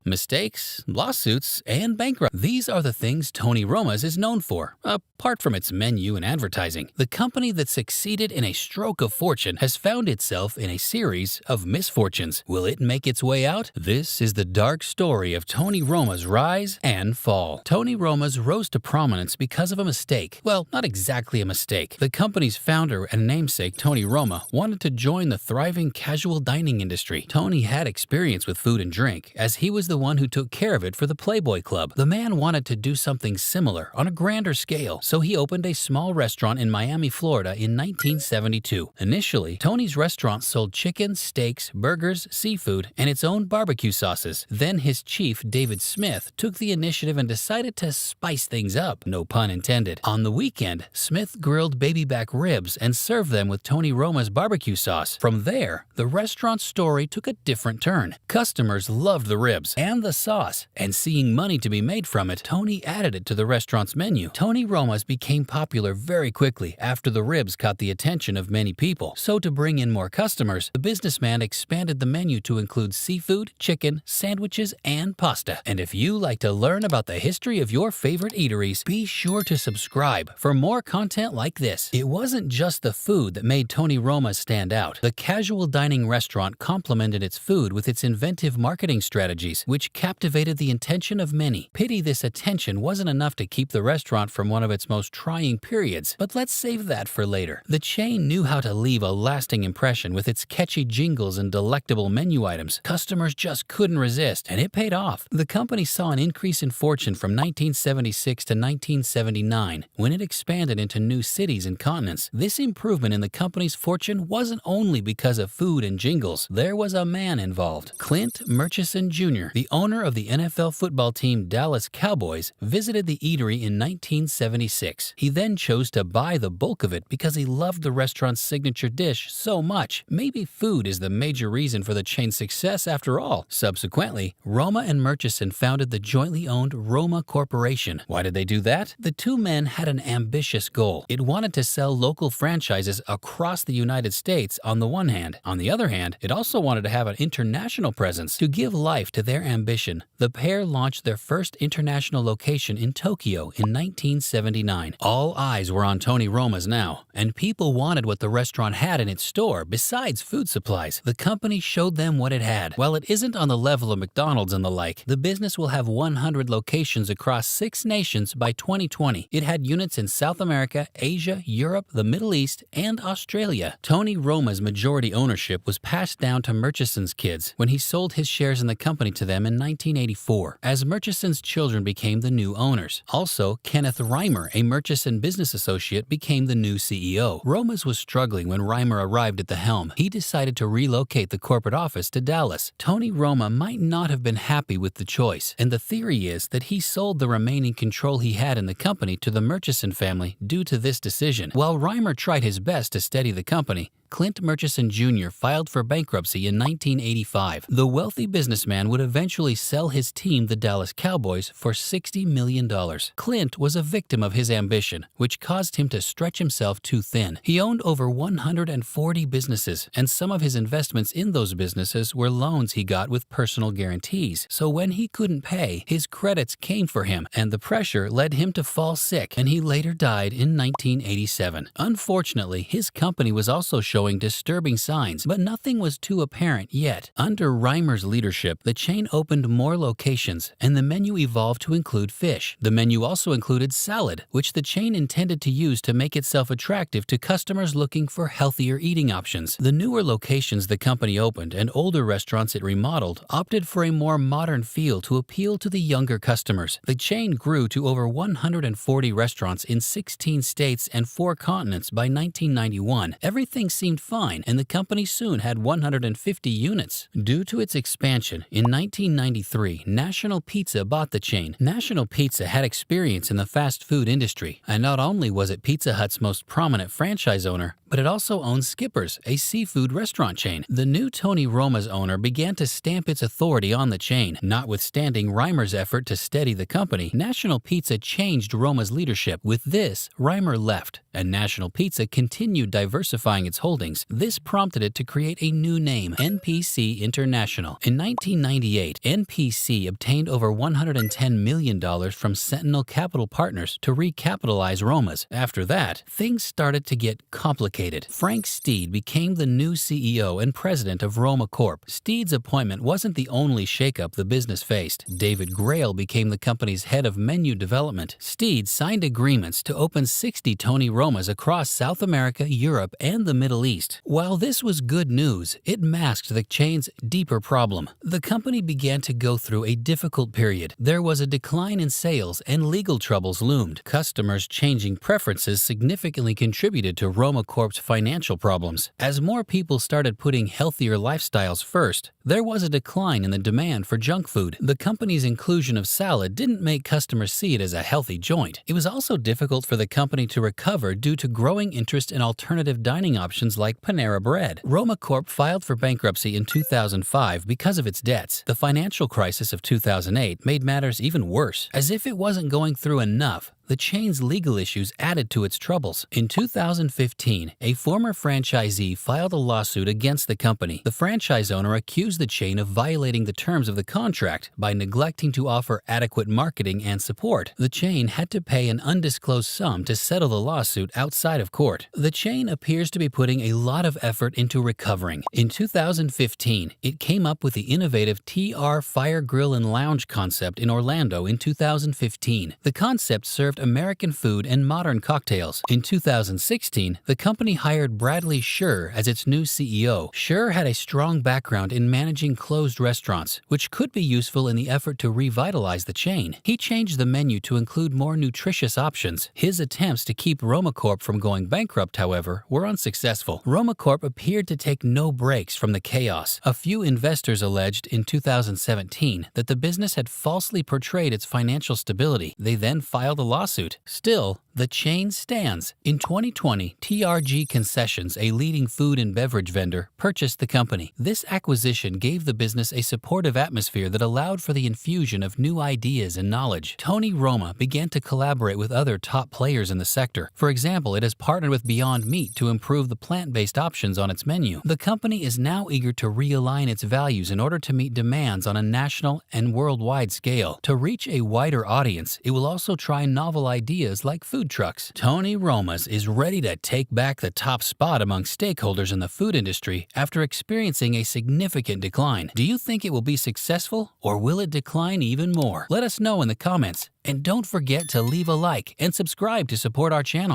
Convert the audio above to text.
Mistakes, lawsuits, and bankruptcy. These are the things Tony Roma's is known for, apart from its menu and advertising. The company that succeeded in a stroke of fortune has found itself in a series of misfortunes. Will it make its way out? This is the dark story of Tony Roma's rise and fall. Tony Roma's rose to prominence because of a mistake. Well, not exactly a mistake. The company's founder and namesake, Tony Roma, wanted to join the thriving casual dining industry. Tony had experience with food and drink, as he was the one who took care of it for the Playboy Club. The man wanted to do something similar on a grander scale, so he opened a small restaurant in Miami, Florida in 1972. Initially, Tony's restaurant sold chicken, steaks, burgers, seafood, and its own barbecue sauces. Then his chief, David Smith, took the initiative and decided to spice things up, no pun intended. On the weekend, Smith grilled baby back ribs and served them with Tony Roma's barbecue sauce. From there, the restaurant's story took a different turn. Customers loved the ribs and the sauce, and seeing money to be made from it, Tony added it to the restaurant's menu. Tony Roma's became popular very quickly after the ribs caught the attention of many people. So to bring in more customers, the businessman expanded the menu to include seafood, chicken, sandwiches, and pasta. And if you like to learn about the history of your favorite eateries, be sure to subscribe for more content like this. It wasn't just the food that made Tony Roma stand out. The casual dining restaurant complemented its food with its inventive marketing strategies, which captivated the attention of many. Pity this attention wasn't enough to keep the restaurant from one of its most trying periods, but let's save that for later. The chain knew how to leave a lasting impression with its catchy jingles and delectable menu items. Customers just couldn't resist, and it paid off. The company saw an increase in fortune from 1976 to 1979 when it expanded into new cities and continents. This improvement in the company's fortune wasn't only because of food and jingles. There was a man involved. Clint Murchison Jr., the owner of the NFL football team Dallas Cowboys, visited the eatery in 1976. He then chose to buy the bulk of it because he loved the restaurant's signature dish so much. Maybe food is the major reason for the chain's success after all. Subsequently, Roma and Murchison founded the jointly owned Roma Corporation. Why did they do that? The two men had an ambitious goal. It wanted to sell local franchises across the United States on the one hand. On the other hand, it also wanted to have an international presence. To give life to their ambition, the pair launched their first international location in Tokyo in 1979. All eyes were on Tony Roma's now, and people wanted what the restaurant had in its store besides food supplies. The company showed them what it had. While it isn't on the level of McDonald's and the like, the business will have 100 locations across 6 nations by 2020. It had units in South America, Asia, Europe, the Middle East, and Australia. Tony Roma's majority ownership was passed down to Murchison's kids when he sold his shares in the company to them in 1984, as Murchison's children became the new owners. Also, Kenneth Reimer, a Murchison business associate, became the new CEO. Roma's was struggling when Reimer arrived at the helm. He decided to relocate the corporate office to Dallas. Tony Roma might not have been happy with the choice, and the theory is that he sold the remaining control he had in the company to the Murchison family due to this decision. While Reimer tried his best to steady the company, Clint Murchison Jr. filed for bankruptcy in 1985. The wealthy businessman would eventually sell his team, the Dallas Cowboys, for $60 million. Clint was a victim of his ambition, which caused him to stretch himself too thin. He owned over 140 businesses, and some of his investments in those businesses were loans he got with personal guarantees. So when he couldn't pay, his credits came for him, and the pressure led him to fall sick, and he later died in 1987. Unfortunately, his company was also showing disturbing signs, but nothing was too apparent yet. Under Reimer's leadership, the chain opened more locations, and the menu evolved to include fish. The menu also included salad, which the chain intended to use to make itself attractive to customers looking for healthier eating options. The newer locations the company opened and older restaurants it remodeled opted for a more modern feel to appeal to the younger customers. The chain grew to over 140 restaurants in 16 states and 4 continents by 1991. Everything seemed fine, and the company soon had 150 units. Due to its expansion, in 1993, National Pizza bought the chain. National Pizza had experience in the fast food industry, and not only was it Pizza Hut's most prominent franchise owner, but it also owned Skipper's, a seafood restaurant chain. The new Tony Roma's owner began to stamp its authority on the chain. Notwithstanding Reimer's effort to steady the company, National Pizza changed Roma's leadership. With this, Reimer left, and National Pizza continued diversifying its holdings. This prompted it to create a new name, NPC International. In 1998, 2008, NPC obtained over $110 million from Sentinel Capital Partners to recapitalize Roma's. After that, things started to get complicated. Frank Steed became the new CEO and president of Roma Corp. Steed's appointment wasn't the only shakeup the business faced. David Grail became the company's head of menu development. Steed signed agreements to open 60 Tony Romas across South America, Europe, and the Middle East. While this was good news, it masked the chain's deeper problem. The company began to go through a difficult period. There was a decline in sales and legal troubles loomed. Customers' changing preferences significantly contributed to Roma Corp's financial problems. As more people started putting healthier lifestyles first, there was a decline in the demand for junk food. The company's inclusion of salad didn't make customers see it as a healthy joint. It was also difficult for the company to recover due to growing interest in alternative dining options like Panera Bread. Roma Corp filed for bankruptcy in 2005 because of its debts. The financial crisis of 2008 made matters even worse. As if it wasn't going through enough, the chain's legal issues added to its troubles. In 2015, a former franchisee filed a lawsuit against the company. The franchise owner accused the chain of violating the terms of the contract by neglecting to offer adequate marketing and support. The chain had to pay an undisclosed sum to settle the lawsuit outside of court. The chain appears to be putting a lot of effort into recovering. In 2015, it came up with the innovative TR Fire Grill and Lounge concept in Orlando in 2015. The concept served American food and modern cocktails. In 2016, the company hired Bradley Scher as its new CEO. Scher had a strong background in managing closed restaurants, which could be useful in the effort to revitalize the chain. He changed the menu to include more nutritious options. His attempts to keep Roma Corp from going bankrupt, however, were unsuccessful. Roma Corp appeared to take no breaks from the chaos. A few investors alleged in 2017 that the business had falsely portrayed its financial stability. They then filed a lawsuit. Still, the chain stands. In 2020, TRG Concessions, a leading food and beverage vendor, purchased the company. This acquisition gave the business a supportive atmosphere that allowed for the infusion of new ideas and knowledge. Tony Roma began to collaborate with other top players in the sector. For example, it has partnered with Beyond Meat to improve the plant-based options on its menu. The company is now eager to realign its values in order to meet demands on a national and worldwide scale. To reach a wider audience, it will also try novel ideas like food trucks. Tony Roma's is ready to take back the top spot among stakeholders in the food industry after experiencing a significant decline. Do you think it will be successful, or will it decline even more? Let us know in the comments. And don't forget to leave a like and subscribe to support our channel.